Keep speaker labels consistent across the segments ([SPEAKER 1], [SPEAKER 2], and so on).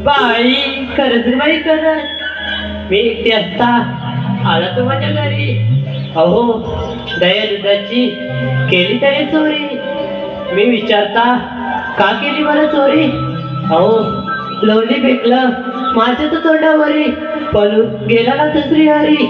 [SPEAKER 1] बाई खरंच बाई खरंच मी एकटी असता आला तू माझ्या घरी. अहो दया दुधाची केली त्याने चोरी. मी विचारता का केली मला चोरी. अहो लवली फेकलं माझ्या तर तोंडावरी पळून गेला ना दुसरी हरी.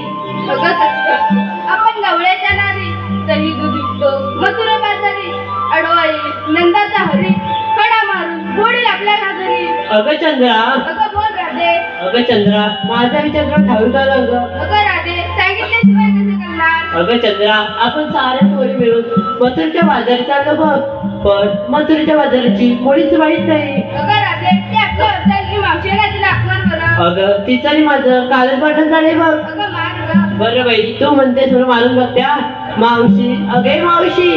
[SPEAKER 2] आपण गवळ्याच्या नारी दही दूध विकतो मथुरा बाजारी. अडवाई नंदाचा हरी कडा मारून गोडी आपल्या घरी.
[SPEAKER 1] अगं चंद्रा
[SPEAKER 2] अगं बोल राधे.
[SPEAKER 1] अगं चंद्रा माझा विचार ठाऊक आला ग.
[SPEAKER 2] अगं राधे सांगितल्याशिवाय कसे करणार.
[SPEAKER 1] अगं चंद्रा आपण साऱ्या पोरी मिळून मथुरच्या बाजारी चाललो बघ. पण मथुरच्या बाजाराची मुळीच माहित नाही.
[SPEAKER 2] अगं राधे ते आपल्या वरची मावशीला तिला अपमान करा.
[SPEAKER 1] अगं तिचं आणि माझं कालच वाटण झालंय बघ.
[SPEAKER 2] अगं मार ग.
[SPEAKER 1] बरं बाई तू म्हणतेस म्हणून मारून बघत्या. मावशी अगे मावशी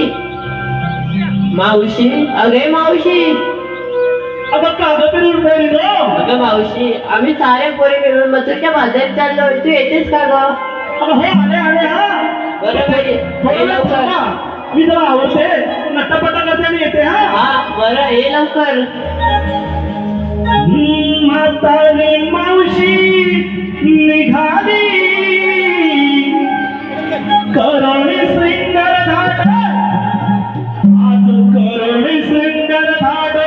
[SPEAKER 1] मावशी अगे मावशी. अगं मावशी आम्ही साऱ्या पोरी मिळून मथुरच्या बाजारात चाललोय. तू येतेस का ग. बरं बाई
[SPEAKER 3] मी जरा आवडते नटापटा करते आणि येते.
[SPEAKER 1] हा बरं ये लवकर.
[SPEAKER 3] म्हातारी मावशी निघाली करोणी सिंगर धाड. आज करोणी सिंगर धाड.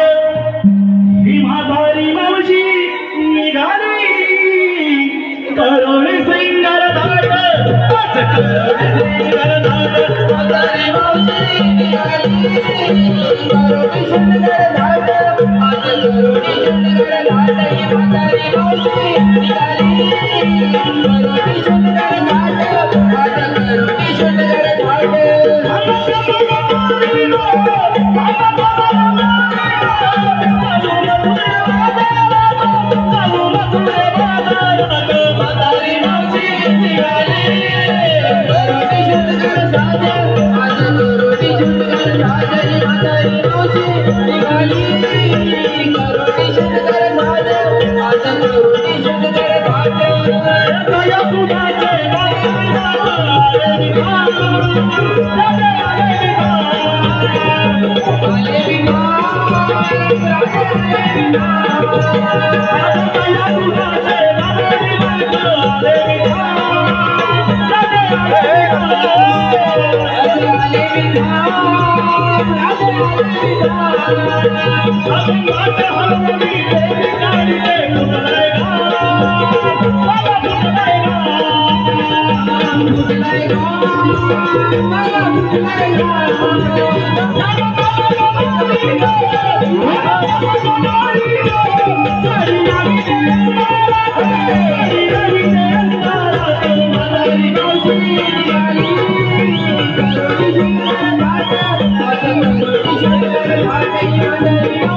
[SPEAKER 3] ही म्हातारी मावशी निघाली करोणी सिंगर धाड. आज करोणी सिंगर धाड. म्हातारी मावशी निघाली करोणी सिंगर धाड. आज करोणी सिंगर धाड. ही म्हातारी मावशी निघाली करोणी सिंगर धाड. आज करोणी सिंगर धाड.
[SPEAKER 2] Thank you.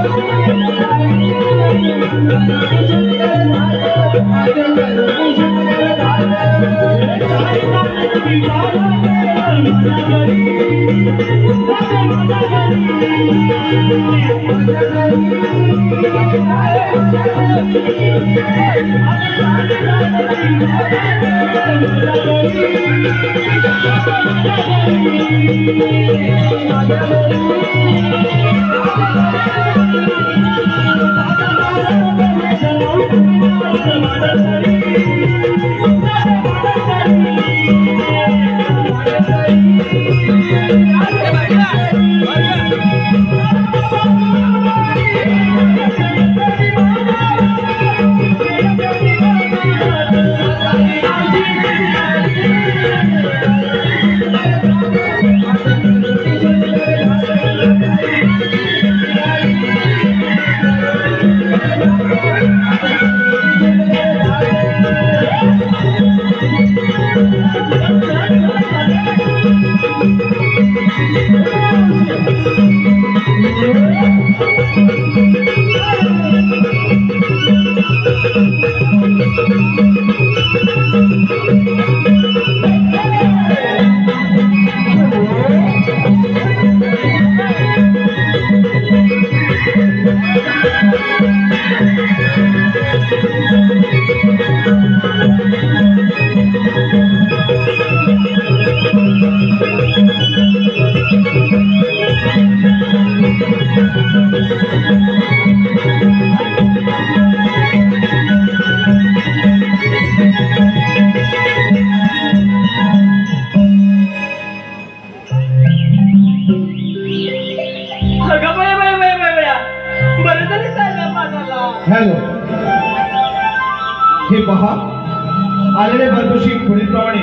[SPEAKER 3] हॅलो, हे पहा आलेले भरतोशी पुढीलप्रमाणे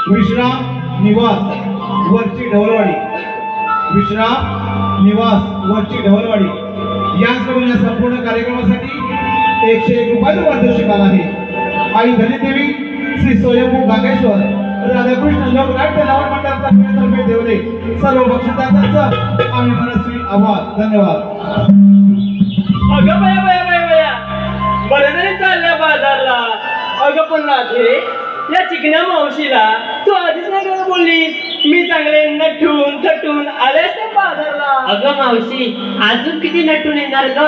[SPEAKER 3] विश्राम निवास वरची ढवलवाडी, विश्राम निवास वरची ढवलवाडी याचकडून या संपूर्ण कार्यक्रमासाठी 101 रुपयाचं पारितोषिक आलं आहे. आई धनीदेवी श्री स्वयंभू गागेश्वर राधाकृष्ण लोकनाट्य लावण मंडळाचा देवले सर्व बक्षिसदारांचा आम्ही मनस्वी आभार. धन्यवाद.
[SPEAKER 1] अगं बया बया बया बया, बरं नाही चालल्या बाजारला. अगं पण राधे, या चिकण्या मावशीला तू आधीच नाही का बोललीस मी चांगले नटून थटून आलेस त्या बाजारला?
[SPEAKER 4] अगं मावशी, अजून किती नटून येणार ग?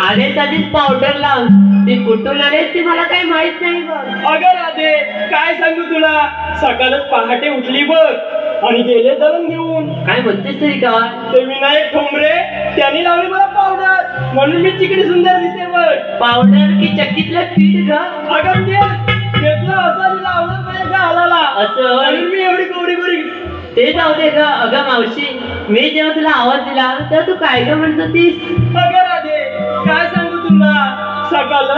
[SPEAKER 4] आधीच आधीच पावडर लाव. ते कुठून आलेस ते मला काही माहित नाही बघ.
[SPEAKER 1] अगं राधे, काय सांगू तुला, सकाळच पहाटे उठली बघ आणि गेले दळण घेऊन.
[SPEAKER 4] काय म्हणतेस तरी का?
[SPEAKER 1] ते विनायक ठोंबरे त्यांनी लावली मला पावडर, म्हणून मी चिकणी सुंदर दिसते बघ.
[SPEAKER 4] पावडर की चक्कीतलं पीठ ग?
[SPEAKER 1] अगं ते घेतलं असं लावलं पाहिजे गालाला,
[SPEAKER 4] असं
[SPEAKER 1] म्हणून मी एवढी गोडी गोडी.
[SPEAKER 4] ते जाऊ दे ग. अगं मावशी, मी जेव्हा तुला आवाज दिला तेव्हा तू काय ग म्हणत होतीस?
[SPEAKER 1] अगं राधे, काय सांगू तुला, सकाळ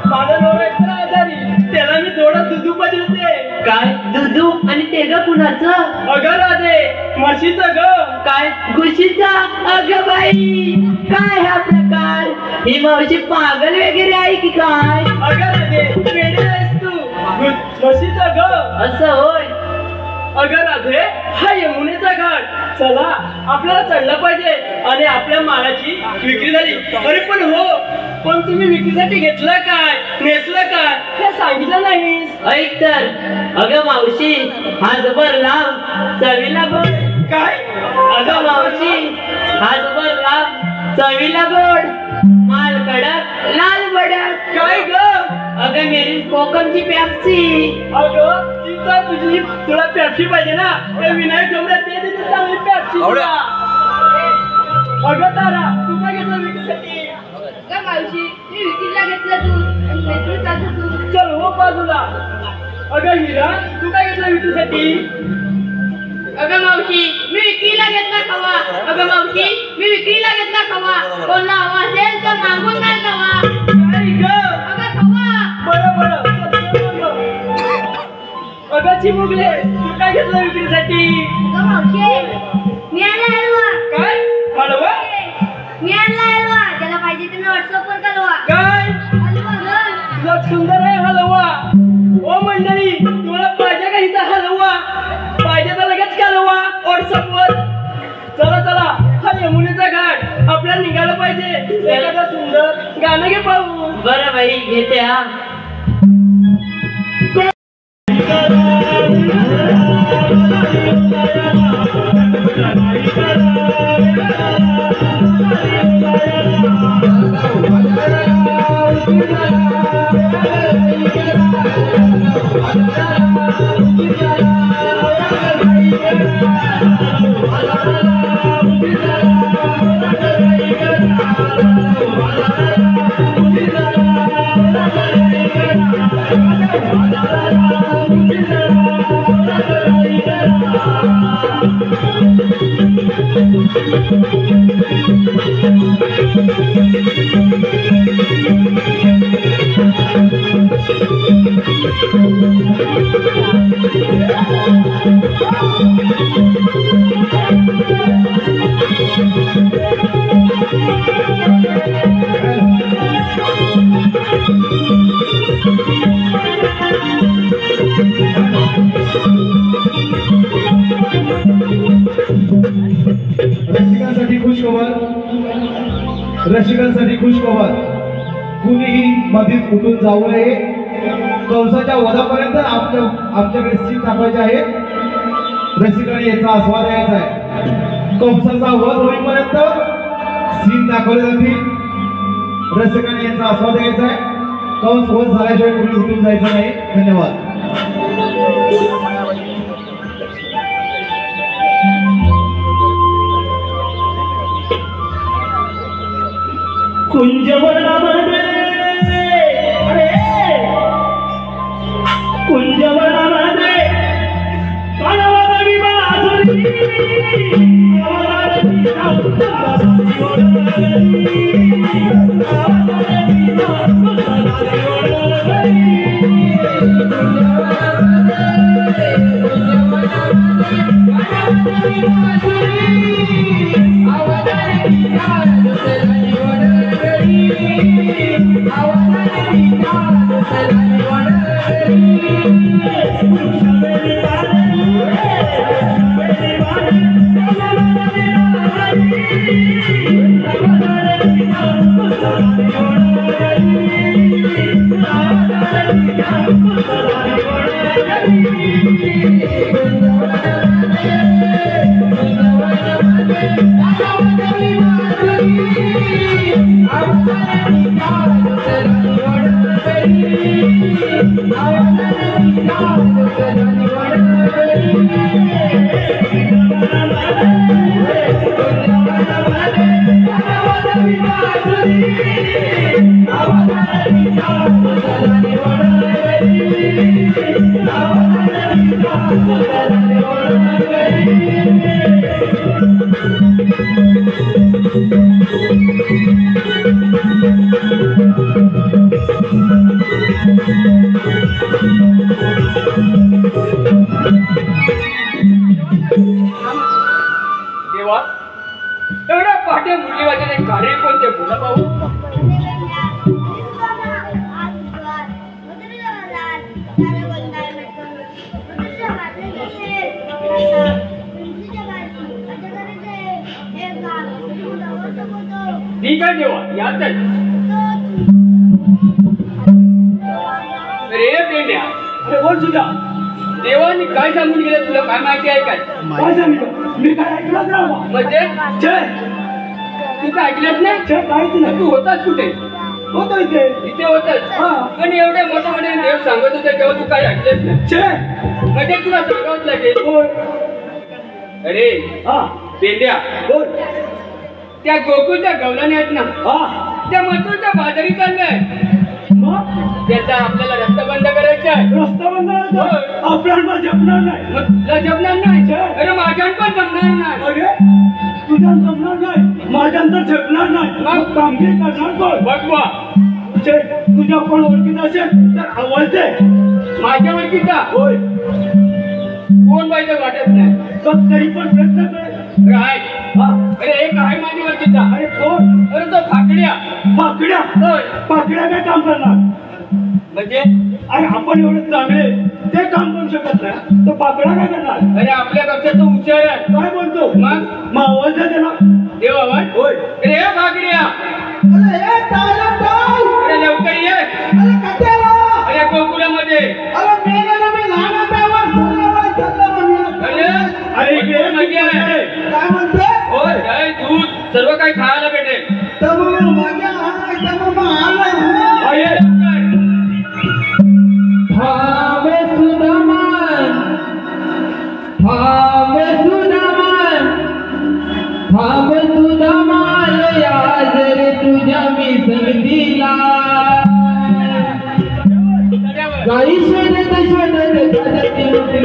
[SPEAKER 1] माझा नवरा एकतर आजारी, त्याला मी थोडं दुधू बदलते.
[SPEAKER 4] काय दुधू? आणि ते ग कुणाचं?
[SPEAKER 1] अगं राधे, म्हशीचं ग.
[SPEAKER 4] काय गुशीचा? अगं बाई, काय हा प्रकार? ही मावशी पागल वगैरे आहे की काय?
[SPEAKER 1] अगं राधे, वेडी आहेस तू, म्हशीचं ग.
[SPEAKER 4] असं होय?
[SPEAKER 1] अगं राधे, हा यमुनेचा घाट, चला आपल्याला चढलं पाहिजे आणि आपल्या मालाची विक्री झाली. अरे पण हो, पण तुम्ही विक्रीसाठी घेतलं काय, नेसलं काय हे सांगितलं नाहीस.
[SPEAKER 4] ऐक तर, अगं मावशी, हा जबर लांब चवीला गोड.
[SPEAKER 1] काय?
[SPEAKER 4] अगं मावशी, हा जबर लांब चवीला गोड, माल कडक लाल बडक.
[SPEAKER 1] काय ग?
[SPEAKER 4] अगं मेरी कोकमची पेप्सी.
[SPEAKER 1] अगं ती तर तुझी, तुला पेप्सी पाहिजे ना, ते विनायक ठोंबरे ते देते चांगली पेप्सी तुला. अगं तारा, तू काय घेतलं विक्रीसाठी?
[SPEAKER 2] का मावशी, मी विकीला घेतलं तू आणि नेतृत्वाचं तू.
[SPEAKER 1] चल हो बाजूला. अगं हिरा, तू काय घेतलं विक्रीसाठी?
[SPEAKER 2] अगं मावशी, मी विक्रीला घेतला खवा. अगं मावशी, मी विक्रीला घेतला खवा. कोणला हवा असेल तर मागून नाही खवा.
[SPEAKER 1] काय ग?
[SPEAKER 2] अगं खवा.
[SPEAKER 1] बरं बरं. अगं चिमुकले, तू काय घेतलं विक्रीसाठी?
[SPEAKER 2] अगं मावशी, मी आणला हलवा.
[SPEAKER 1] काय हलवा?
[SPEAKER 2] मी आणला हलवा, ज्याला पाहिजे त्यानं व्हॉट्सअपवर कळवा.
[SPEAKER 1] काय
[SPEAKER 2] हलवा ग.
[SPEAKER 1] तुला सुंदर आहे हलवा. ओ मंडळी, तुम्हाला पाहिजे का हिचा हलवा? पाहिजे तर लगेच कळवा व्हॉट्सअपवर. चला चला, हा यमुनेचा घाट आपल्या आता निघालं पाहिजे. एखादं सुंदर गाणं घे पाहू. बरं बाई घेते हा.
[SPEAKER 3] रसिकांसाठी खुशखबर. कुणीही मधीच उठून जाऊ नये. कंसाच्या वधापर्यंत आमच्याकडे सीन दाखवायचे आहे. रसिकांनी याचा आस्वाद घ्यायचा आहे. कंसाचा वध होईपर्यंत सीन दाखवले जातील. रसिकांनी याचा आस्वाद घ्यायचा आहे. कंस वध झाल्याशिवाय कुणी उठून जायचं नाही. धन्यवाद.
[SPEAKER 1] कुंजवनामध्ये कुंजवनामध्ये कानावादी बासुरी
[SPEAKER 2] एवढ्या पहाटे मुरली वाजवणे कार्य कोणते बोला पाहू. ठीक आहे देवा याच रे पेंड्या. अरे बोल तुझा देवानी काय सांगून गेलं तुला काय माहिती आहे काय? काय सांगितलं मी काय ऐकलंच ना. म्हणजे तू काय ऐकलंच नाही. काहीच नाही. तू होतास कुठे? होतो इथे होतास. आणि एवढे मोठे मोठे देव सांगत होते तेव्हा तू काय ऐकलंच नाही. म्हणजे तुला सांगावंच लागेल. अरे पेंड्या बोल. त्या गोकुळच्या गवलाने आहेत ना त्या मथुरच्या बाजारी चाललंय. त्याचा आपल्याला रस्ता बंद करायचा आहे. रस्ता बंद आपल्याला जमणार नाही. जमणार नाही. अरे माझ्या पण जमणार नाही. अरे तुझ्या जमणार नाही माझ्यानंतर झेपणार नाही. मग कामगिरी करणार कोण? बघवा तुझ्या कोण ओळखीचा असेल तर आवाज दे. माझ्या ओळखीचा होय कोण पाहिजे वाटत नाही. पण तरी पण प्रयत्न कर. अरे एक आहे माझी ओळखीचा. अरे कोण? अरे तो फाकड्या. फाकड्या होय. फाकड्या काय काम करणार म्हणजे? अरे आपण एवढे चांगले ते काम करू शकत नाही तो फाकड्या काय करणार? अरे आपल्यापेक्षा तो हुशार आहे. काय बोलतो? मग आवाज द्या त्याला. देव आवाज होय. अरे नक्की आहे.
[SPEAKER 3] काय म्हणतोय
[SPEAKER 2] होय दही दूध सर्व काही खायला भेटेल.
[SPEAKER 3] तर मग माझ्या आला
[SPEAKER 2] आहे लवकर.
[SPEAKER 1] भावे सुदामान भावे सुदामान भावे सुदामान याद रे तुझ्या मी संगतीला गाई शोधत शोधत गाजती उठली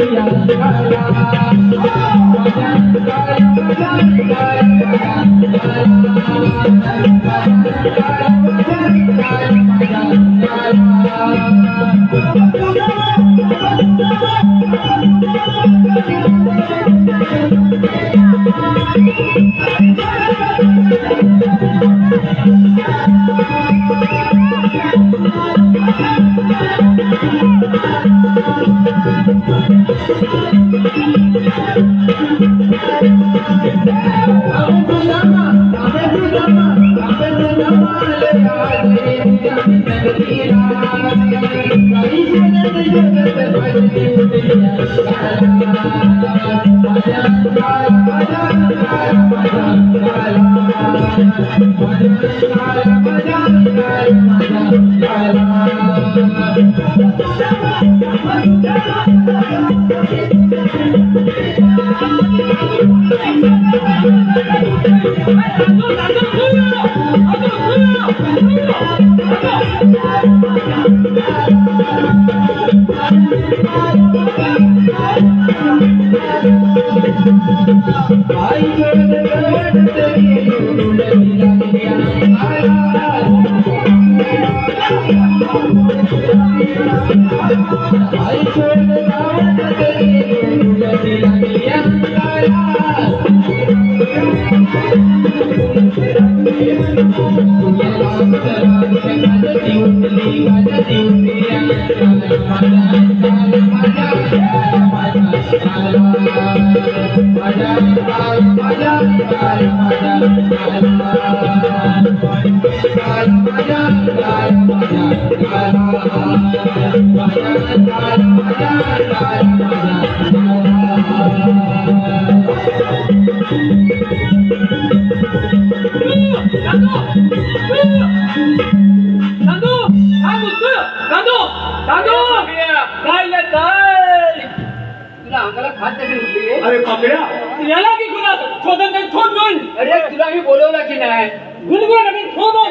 [SPEAKER 2] अरे पकड्या याला की गुन्हा शोधन ते ठोन दोन. अरे तुला मी बोलवला की नाही गुणगुण मी ठोन दोन.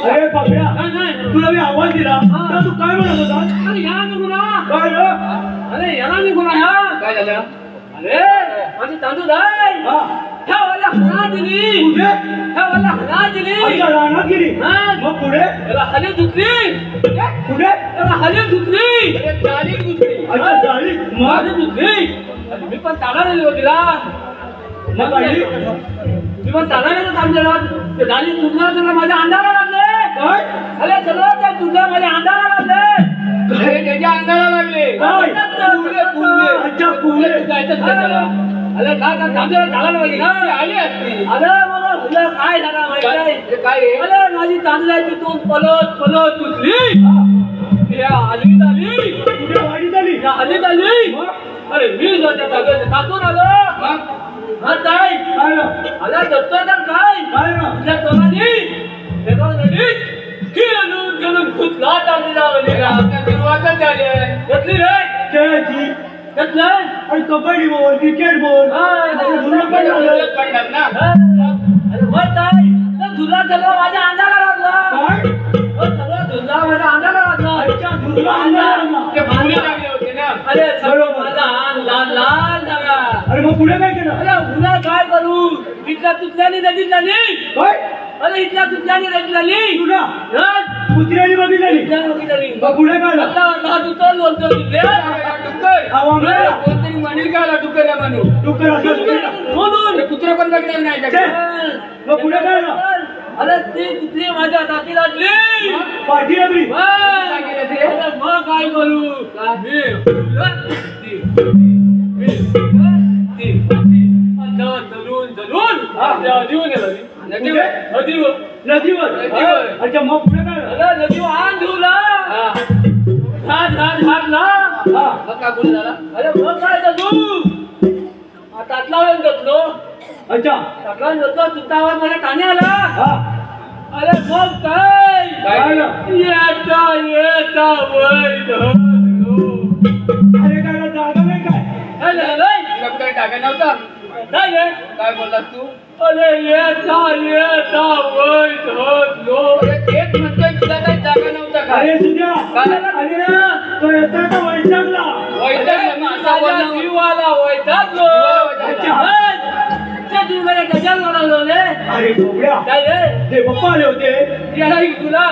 [SPEAKER 2] अरे पकड्या नाही तुला मी आवाज दिला तर तू काय म्हणत होता. अरे याला मी गुन्हा काय रे. अरे याला मी गुन्हा ह्या काय झालं. अरे माझी तांदूळ आहे ह्या वाला हना दिली कुठे ह्या वाला हना दिली. अच्छा राणा गेली मग पुढे याला हले धुतली कुठे याला हले धुतली. अरे जाळी धुतली. अच्छा जाळी माझी धुतली. मी पण ताला दिली होती तिला मग पाहिली मी पण ताला दिलं काम केलं झाली तुझला तुला माझ्या अंधारा लागले काय. अरे चला त्या तुझ्या माझ्या अंधारा लागले. त्याच्या अंगाला लागले अरे काय झाला पाहिजे ना आली असती. अरे मला तुला काय झालं माहिती काय. अरे माझी तांदळाची तोंड पलत पलत तुटली आलीत आली कुठे वाढीत आली आलीत आली. अरे मी टाकून आलो हा काय आला दत्तर काय तुझ्या तोंडाने सुरुवातच झाली आहे. घेतली रे खेळायची घेतलं आणि कबड्डी बोल क्रिकेट बोल तुला सगळं माझ्या अंगाला लागला सगळं तुला माझ्या अंगाला लागला. अरे सगळं माझा लाल लाल झाला. अरे मग पुढे काय केलं. अरे पुन्हा काय करू इथल्या तुझल्याने नदीत झाली काय. अरे इथल्या तुझल्याने नदीत झाली तुला कुत्र्याने बघितली मग पुढे काय डुक्कर बोलतो कोणतरी म्हणेल का डुक्कर म्हणून डुक्कर म्हणून कुत्रा पण बघितलं नाही मग पुढे काय. अरे ती तिथली माझ्या दाती लागली पाठी लागली मग काय करू नदीवर अच्छा मग पुढे काय नदीवर आण धुला झाड झाड झाडला काय पुढे झाला. अरे मग काय तू ताटला वेळ घेतलो अच्छा सगळं लोक तुमचा आवाज मला ठाणे आला. अरे मग काय येता येता वैध अरे काय जागा नाही काय कुठे टाका नव्हता काय बोललास तू. अरे येता येता वैध तेच म्हणतोय तुला काही जागा नव्हता का. अरे तुझ्या तो येता का वैतागला जीवाला वैतागलो. अरे बोबड्या ते पप्पा आले होते तुला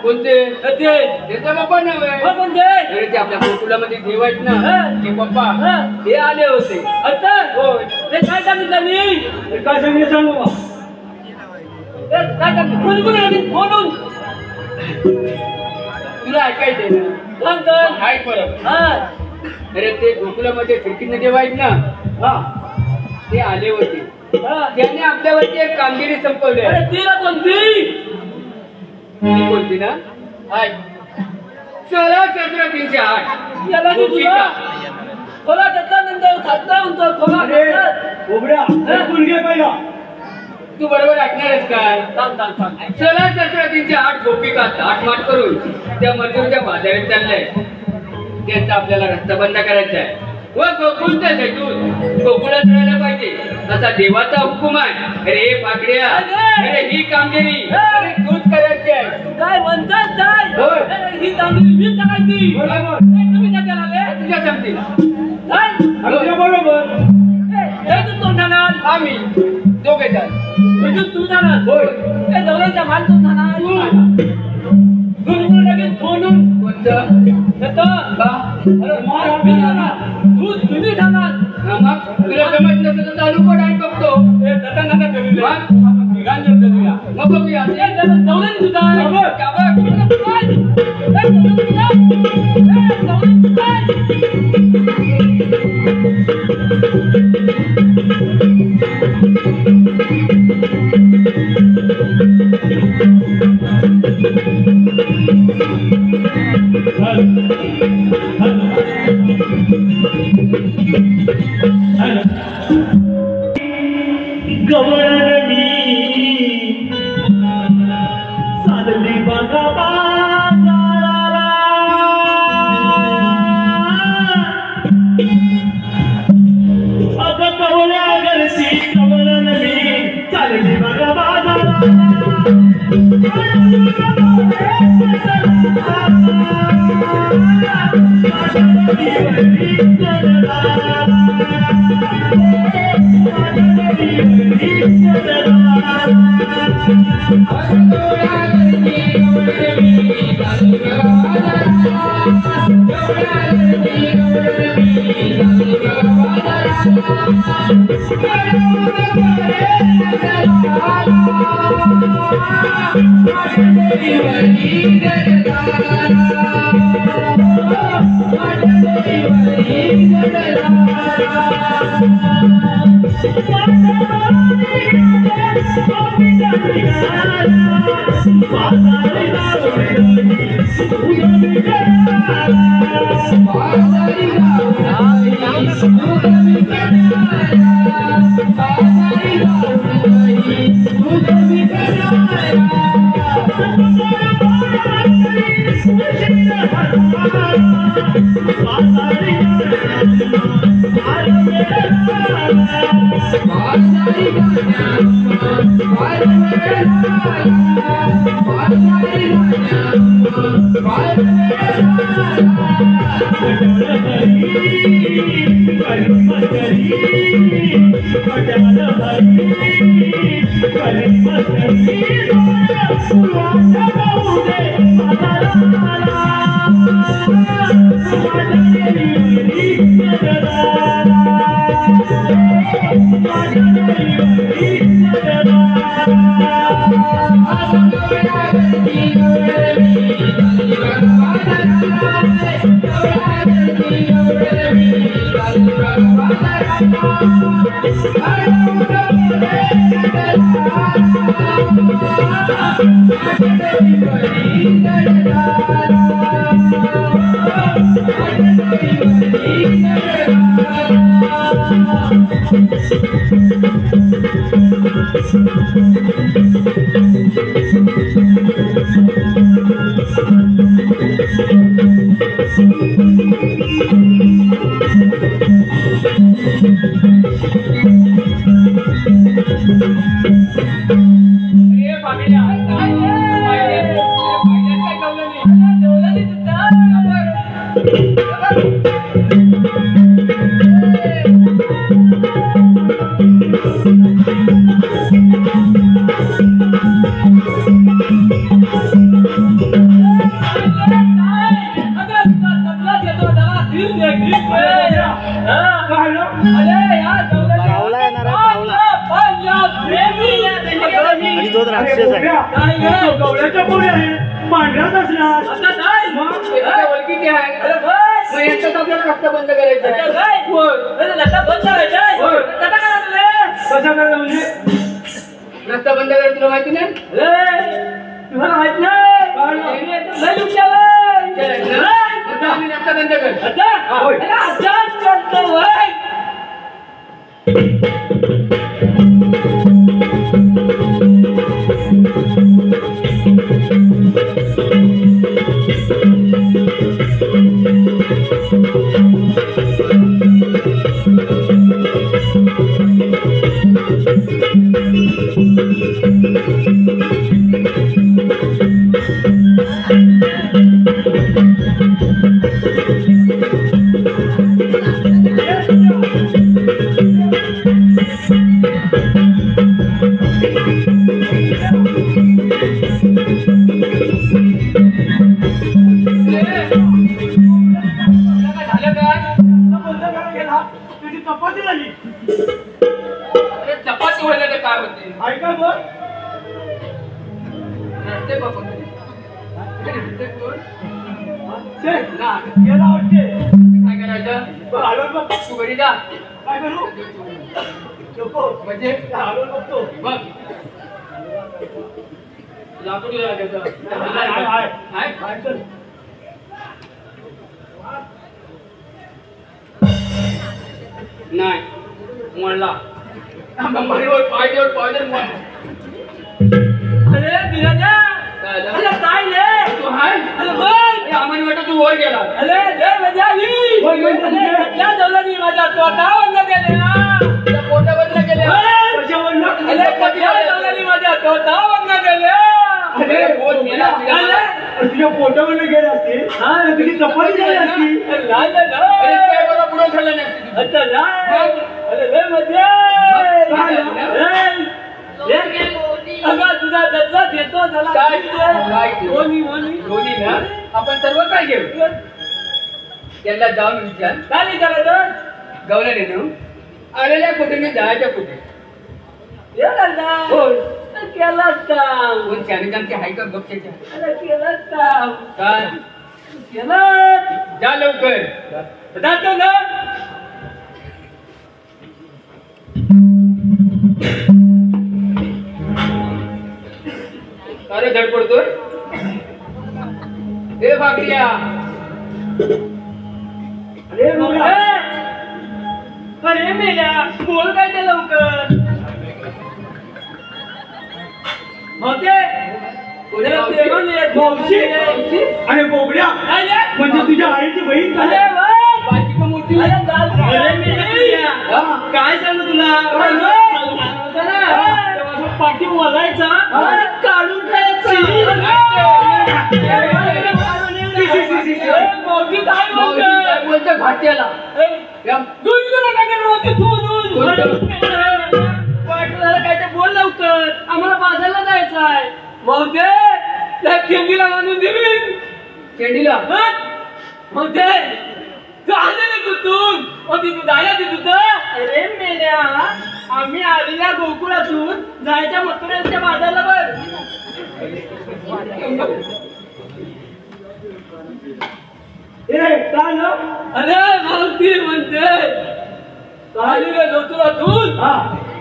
[SPEAKER 2] कोणते त्याचा पप्पा नव्हे ते आपल्या गोकुलामध्ये देव आहेत ना ते पप्पा ते आले होते. आता ते काय सांगितलं मी काय सांगितलं सांगू काय बोलून तुला ऐकायचंय ना ऐक बरं. अरे ते गोकुलामध्ये खिडकीने देव आहेत ना ते आले होते. त्यांनी आपल्यावरती एक कामगिरी संपवली. तिला कोणती ना 16-17-308 याला खोला त्यातला नंतर खातला म्हणतो खोला पहिला तू बरोबर ऐकणारच काय. 16-17-308 गोपिका आठमाट करून त्या मजूरच्या बाजारात चाललंय. त्यांचा आपल्याला रस्ता बंद करायचा आहे व गोकुळचा जैतून गोकुळात राहायला पाहिजे असा देवाचा हुकूम आहे. अरे पाकड्या अरे ही कामगिरी तूच करायची आहे. काय म्हणतात काय ही कामगिरी मी करायची बरोबर. तुम्ही काय कराले तुझ्या समजीला बरोबर. कोण जाणार आम्ही दोघे जाणार तू जाणार होय दौऱ्याच्या माल तू जाणार फोनून तुम्ही जाणार मग तुला जमत नसेल तर चालू पण आणि बघतो मग बघूया जाऊन तुझा
[SPEAKER 1] गवळण मी साधली बघा बाजाराला अगं कवळ्या घरची गवळण मी चालली बघा बाजाराला
[SPEAKER 3] Thank you.
[SPEAKER 5] आणि तो राक्षस आहे.
[SPEAKER 3] गवळ्याच्या पोळी आहे पांढऱ्यात असणार
[SPEAKER 2] ओळखीचे आहे आपल्याला रस्ता बंद करायचा आहे.
[SPEAKER 3] कसा करायला म्हणजे
[SPEAKER 2] रस्ता बंद करायला तुला माहिती नाही
[SPEAKER 3] तुम्हाला माहित नाही
[SPEAKER 2] रस्ता बंद कर
[SPEAKER 3] चपाती झाली
[SPEAKER 2] चपाती व्हायला ते काय होते
[SPEAKER 3] ऐका बघ
[SPEAKER 2] रस्ते बघून रस्ते कोण
[SPEAKER 3] गेला वाटते
[SPEAKER 2] काय करायचं
[SPEAKER 3] हलवून बघ
[SPEAKER 2] तू घरी जा
[SPEAKER 3] काय करू नको
[SPEAKER 2] म्हणजे
[SPEAKER 3] हलवून बघतो
[SPEAKER 2] बघ लाकूड लागायचं
[SPEAKER 3] हाय चल
[SPEAKER 2] नाही म्हणला पाहिजे
[SPEAKER 1] अरे बिराजा अरे काय रे
[SPEAKER 2] तू हाय
[SPEAKER 1] अरे बघ
[SPEAKER 2] आम्हाला वाटत तू वर गेला
[SPEAKER 1] अरे लय मजा आली त्या दौलानी माझ्या तोंडावर गेले ना
[SPEAKER 2] त्या पोटाबद्दल गेले
[SPEAKER 1] अरे कधीच्या दौलानी माझ्या तोंडावर गेले
[SPEAKER 2] अरे बोल मेला
[SPEAKER 3] तुझ्या पोटावर गेले असते तुझी चपाती झाली असती
[SPEAKER 2] पुढे खाल्लं नाही
[SPEAKER 1] अरे लय मजा तुझा दत्ता घेतो
[SPEAKER 2] काय
[SPEAKER 1] दोन्ही
[SPEAKER 2] दोन्ही ना आपण सर्व काय घेऊ त्यांना जाऊन विचार
[SPEAKER 1] काय नाही करायचं
[SPEAKER 2] गवल्या नेतो आलेल्या कुठे मी जायच्या कुठे
[SPEAKER 1] हो केलाच काम
[SPEAKER 2] कोण चारिकांची हाय का बघच्या
[SPEAKER 1] अरे केलाच काम
[SPEAKER 2] काय
[SPEAKER 1] केलं
[SPEAKER 2] जा लवकर
[SPEAKER 1] जातो ना
[SPEAKER 2] अरे धडपडतोय हे भाकरिया
[SPEAKER 1] अरे मेल्या बोल काय ते लवकर होते
[SPEAKER 3] मावशी अरे बोबड्या म्हणजे तुझ्या आईची बहीण काय
[SPEAKER 2] बाकी पण मोठी
[SPEAKER 1] काय सांगू तुला पाठी बोलायचा काढून खायचा
[SPEAKER 2] बोलतो भाट्याला
[SPEAKER 1] काय ते बोल लवकर आम्हाला बाजारला जायचं आहे मग ते त्या केंडीला बांधून दिली
[SPEAKER 2] चेंडीला
[SPEAKER 1] मग ते आलेले कुठून ती तू जायला ती तुझं अरे मेल्या आम्ही आलेल्या गोकुळातून जायच्या मथुरेच्या बाजारला बघ अरे मावती म्हणते आलेल्या गोकुळातून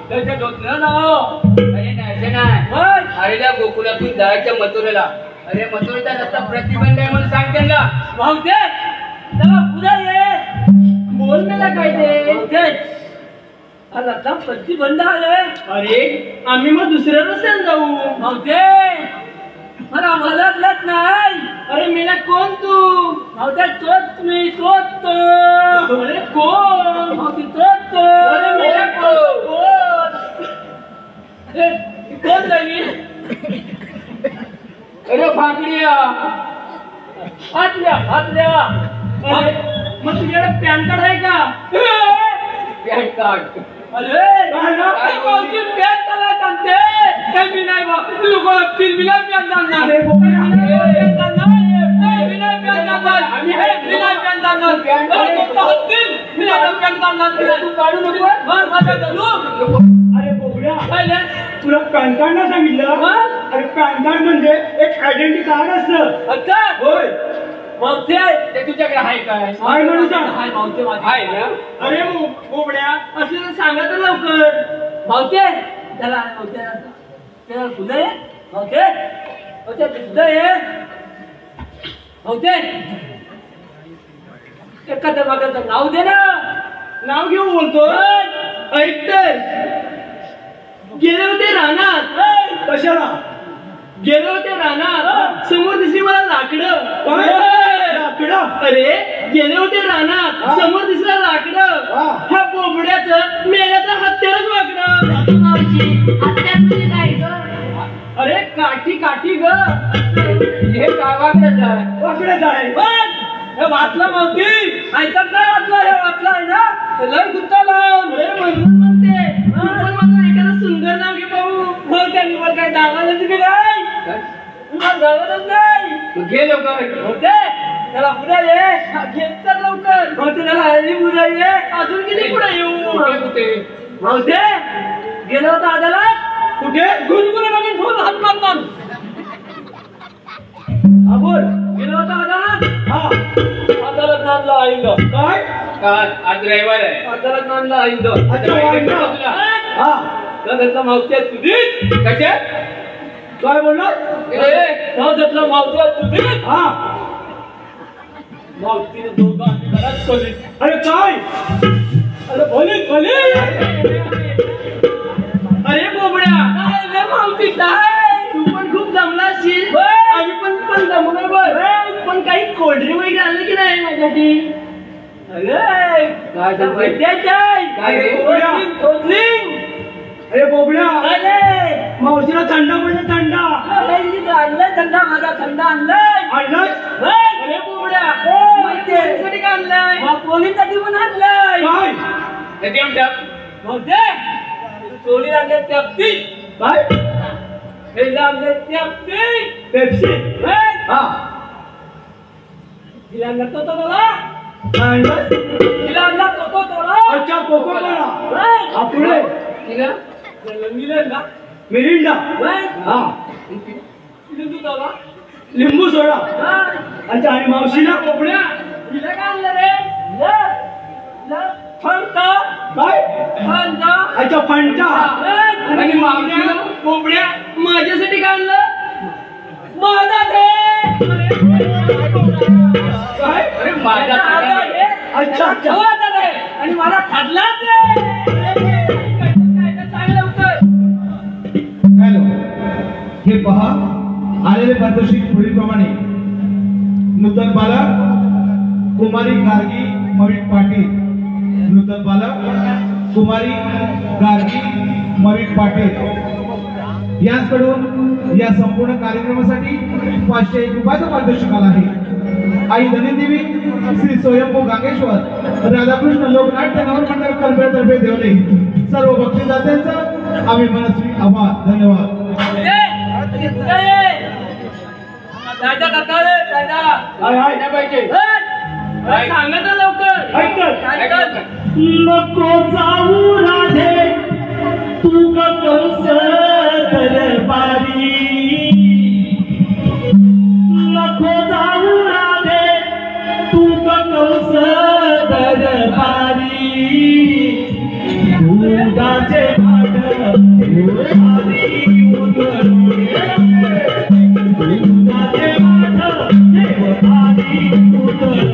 [SPEAKER 1] त्याच्या धोतलं नाव
[SPEAKER 2] अरे नाही आलेल्या गोकुळातून जायच्या मथुरेला अरे मथुरेचा रस्ता प्रतिबंध आहे म्हणून सांग त्यांना
[SPEAKER 1] भावते चला पुढे ये बोल मेला काय ते भावते आता प्रतिबंध आले अरे आम्ही मग दुसऱ्या रस्त्याने जाऊ भावते मला म्हणत नाही अरे मेला कोण तू भावते तोच मी तोच तो अरे कोण भावती तोच तो अरे मेला कोण जाईल
[SPEAKER 2] अरे फाकड्या
[SPEAKER 1] हातल्या मग तुझ्याकडे पॅन कार्ड आहे का
[SPEAKER 2] पॅन कार्ड
[SPEAKER 1] अरे पॅन कार्ड सांगते मी नाही बा लोक फिल्मीला पॅन कार्ड नाही
[SPEAKER 2] काढू नको अरे बोबड्या तुला पॅन कार्ड ना सांगितलं अरे पॅन कार्ड म्हणजे एक आयडेंटिटी कार्ड असतं होय
[SPEAKER 1] मावते ते तुझ्याकडे आहे काय
[SPEAKER 2] हाय म्हणून सांग
[SPEAKER 1] हाय मावते माझी आहे ना
[SPEAKER 2] अरे बोबड्या असलं तर सांगा तर लवकर
[SPEAKER 1] मावते त्याला मावते त्याला सुद्धा आहे मावते मावते सुद्धा आहे मावते एखाद्या मागाचं नाव दे ना
[SPEAKER 2] नाव घेऊन बोलतो ऐक तर गेले होते रानात कशाला गेले होते रानात समोर दिसली मला लाकडं लाकडं अरे गेले होते रानात समोर दिसला लाकडं ह्या बोबड्याचं मेल्याचं हत्यारच वाकडं अरे काठी काठी ग
[SPEAKER 1] हे गावाकडे आहे
[SPEAKER 2] वाकड्याच आहे
[SPEAKER 1] हे वाचला मावती ऐकत नाही वाचला हे वाचला आहे ना लय गुत्ता लावून
[SPEAKER 2] अरे म्हणून म्हणते तू पण माझं एखादं सुंदर नाव घे भाऊ
[SPEAKER 1] मग त्यांनी मला काय दावायला तुम्ही नाही मला दावायलाच नाही
[SPEAKER 2] घे लवकर
[SPEAKER 1] होते त्याला पुढे ये
[SPEAKER 2] घेत तर लवकर
[SPEAKER 1] होते त्याला हल्ली पुढे ये
[SPEAKER 2] अजून किती पुढे येऊ
[SPEAKER 1] कुठे होते गेलो होता आदालात
[SPEAKER 2] कुठे
[SPEAKER 1] गुणगुण नवीन ठेवून हात मारणार
[SPEAKER 2] हा बोल
[SPEAKER 1] गेलो होता आदालात
[SPEAKER 2] हा
[SPEAKER 1] आदालात नांदला आईंद
[SPEAKER 2] काय
[SPEAKER 1] आज रविवार आहे आदालात नांदला आईंद
[SPEAKER 2] अच्छा वाईंड हा
[SPEAKER 1] त्यातला मावत्या तुझी कशा
[SPEAKER 2] काय बोलला
[SPEAKER 1] त्यातला मावत्या तुझी
[SPEAKER 2] हा
[SPEAKER 1] मावतीने दोघं आम्ही घरात खोली
[SPEAKER 2] अरे काय
[SPEAKER 1] अरे भले भले
[SPEAKER 2] अरे बोबड्या
[SPEAKER 1] काय रे मावती काय
[SPEAKER 2] तू पण खूप जमला असशील
[SPEAKER 1] होय.
[SPEAKER 2] आम्ही पण जमलो बरं पण काही कोल्ड्रिंक वगैरे आणलं की नाही माझ्यासाठी
[SPEAKER 1] अरे
[SPEAKER 2] काय
[SPEAKER 1] तर भेटायचं
[SPEAKER 2] काय रे?
[SPEAKER 1] खोदलिंग
[SPEAKER 2] अरे बोबड्या
[SPEAKER 1] अरे
[SPEAKER 2] मावशीला थंडा म्हणजे थंडा
[SPEAKER 1] आणलंय थंडा माझा थंडा आणलाय
[SPEAKER 2] आणलाच अरे बोबड्या माहिती का आणलाय
[SPEAKER 1] पोलीसाठी पण आणलंय
[SPEAKER 2] काय
[SPEAKER 1] चोरी लागले त्यापती
[SPEAKER 2] काय
[SPEAKER 1] हे लागले त्यापती
[SPEAKER 2] पेप्सी हा
[SPEAKER 1] तिला आणला तो मला
[SPEAKER 2] आणलास
[SPEAKER 1] तिला आणला तो मला
[SPEAKER 2] अच्छा कोको कोला पुढे
[SPEAKER 1] मिळेल ना
[SPEAKER 2] मिरिंडा हा लिंबू सोडा अच्छा आणि मावशीला बोबड्या
[SPEAKER 1] तिला काय आणलं रे फंटा
[SPEAKER 2] काय
[SPEAKER 1] फंटा
[SPEAKER 2] अच्छा फंटा
[SPEAKER 1] आणि
[SPEAKER 2] मावशीला बोबड्या माझ्यासाठी काय आणलं
[SPEAKER 1] माझा दे
[SPEAKER 2] काय
[SPEAKER 1] अरे माझा दे
[SPEAKER 2] अच्छा अच्छा
[SPEAKER 1] आणि मला खाल्लाच चांगलं होतं
[SPEAKER 3] हॅलो हे पहा आलेले पारितोषिक पुढीलप्रमाणे नूतन बालक कुमारी गार्गी मविक पाटील नूतन बालक कुमारी गार्गी मविक पाटील यांच्याकडून या संपूर्ण कार्यक्रमासाठी 501 रुपयाचं पारितोषिक आलं आहे। आई धनीदेवी श्री स्वयंभू गांगेश्वर राधाकृष्ण लोकनाट्य नवन मंडळ कलबेतर्फे देवले सर्व बक्षीसदात्यांचं आम्ही मनस्वी आभार धन्यवाद।
[SPEAKER 2] सांगत लवकर
[SPEAKER 1] नको जाऊ राधे तू कंस दरबारी नको जाऊ राधे तू कंस दरबारी दुधाचे भाट आधी उतरून दुधाचे भाट आधी उतरून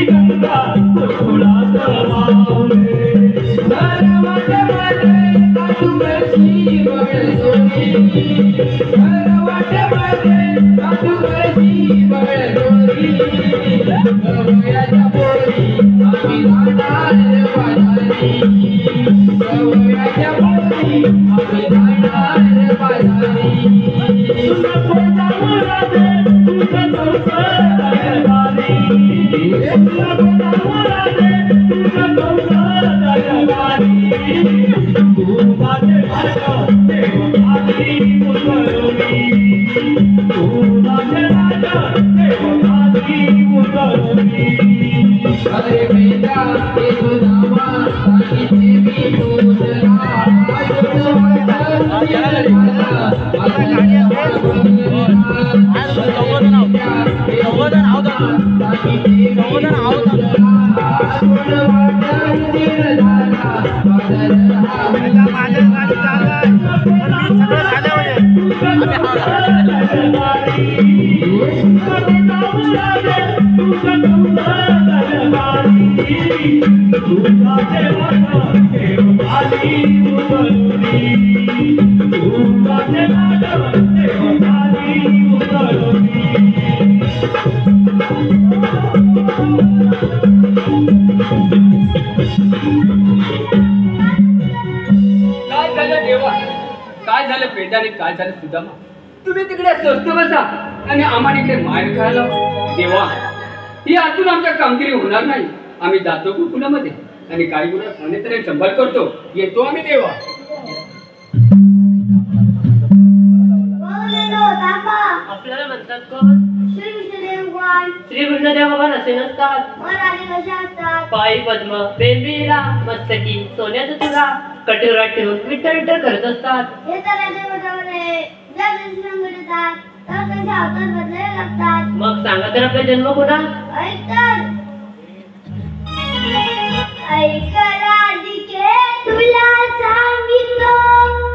[SPEAKER 1] गंगा
[SPEAKER 2] काय झालं पेटाने, काय झालं सुदामा? तुम्ही तिकडे स्वस्त बसा आणि आम्हाला इकडे मार खायला. देवा, ही आतून आमच्या कामगिरी होणार नाही. आम्ही जातो कुकुलामध्ये आणि काही गुन्हा सोने तरी संभाळ करतो. येतो आम्ही देवा.
[SPEAKER 4] आपल्याला म्हणतात कोण? श्री कृष्णदेव भगवान असे नसतात. पायी पद्म, बेंबीरा, मस्तकी सोन्याचा तुरा कटोरा ठेवून विठ्ठल विठ्ठल करत असतात. मग सांगा तर आपला जन्म कुणा?
[SPEAKER 6] तुला सांगितलं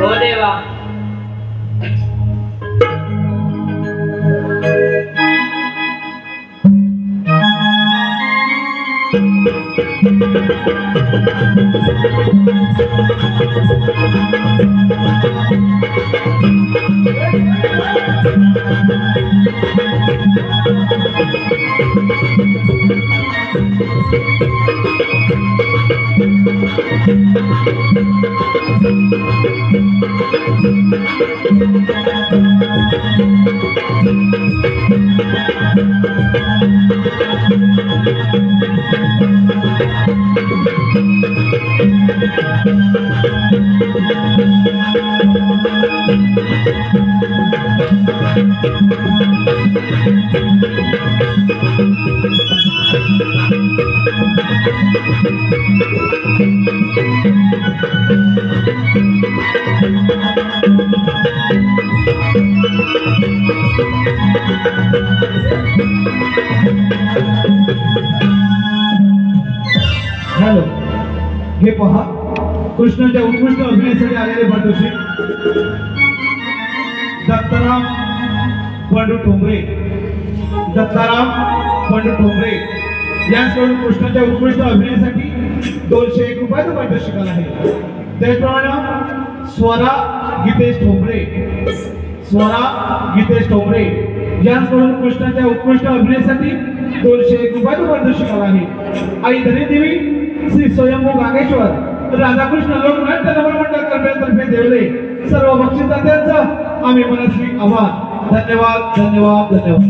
[SPEAKER 1] हो देवा.
[SPEAKER 3] हॅलो, हे पहा कृष्णाच्या उत्कृष्ट अभिनयासाठी आलेले पारितोषिक दत्ताराम पंडू ठोंबरे. दत्ताराम पंडू ठोंबरे यांच्याकडून कृष्णाच्या उत्कृष्ट अभिनयासाठी 201 रुपयाचं पारितोषिक आलं आहे. त्याचप्रमाणे स्वरा गीतेश ठोंबरे यांच्याकडून कृष्णाच्या उत्कृष्ट अभिनयासाठी 201 रुपयाचं पारितोषिक आलं आहे. आई धनीदेवी श्री स्वयंभू गागेश्वर राधाकृष्ण लोकनाट्य नवरमंडळ कर्मचाऱ्यांतर्फे देवले सर्व बक्षिसदात्यांचं आम्ही मनस्वी आभार. धन्यवाद धन्यवाद धन्यवाद.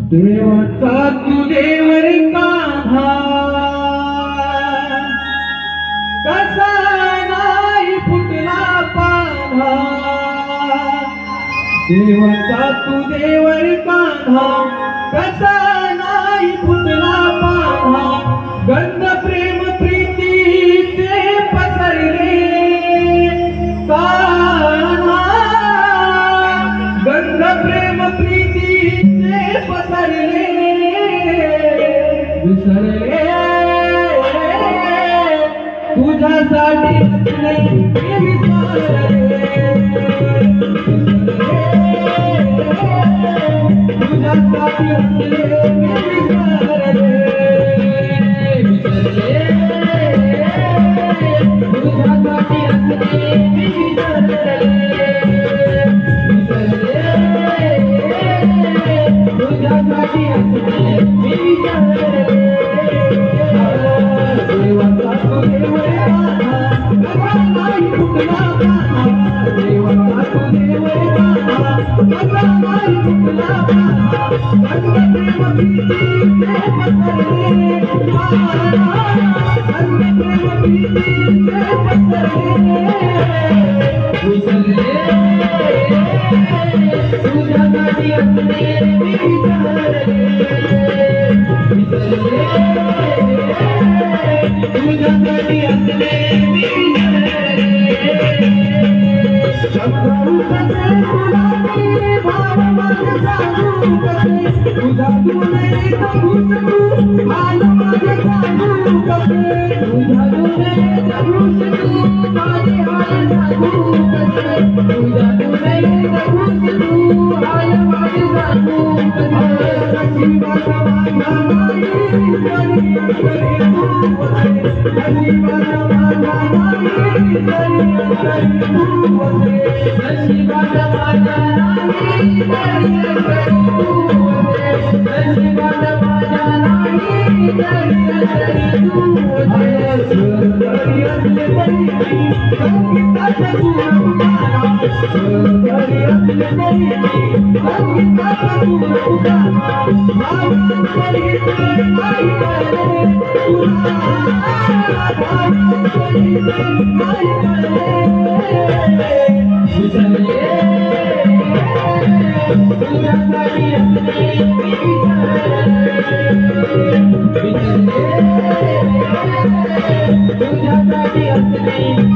[SPEAKER 2] देवाचा तू देवर कान्हा कसा नाही फुटला पान्हा. देवाचा तू देवर कान्हा कसा नाही फुटला पान्हा. गंध प्रेम प्रीतीचे पसरले कान्हा. गंध प्रेम प्रीतीचे पसरले विसरले तुझ्यासाठी हसले मी विसरले. तुझ्यासाठी हसले मी विसरले. तुझ्यासाठी हसले मी विसरले. तुझ्यासाठी हसले मी विसरले. देवाचा तू देवर कान्हा कसा नाही फुटला पान्हा. देवाचा तू देवर कान्हा कसा नाही फुटला पान्हा. गंध प्रेम प्रीतीचे पसरले कान्हा. गंध प्रेम प्रीतीचे तुझ्यासाठी असले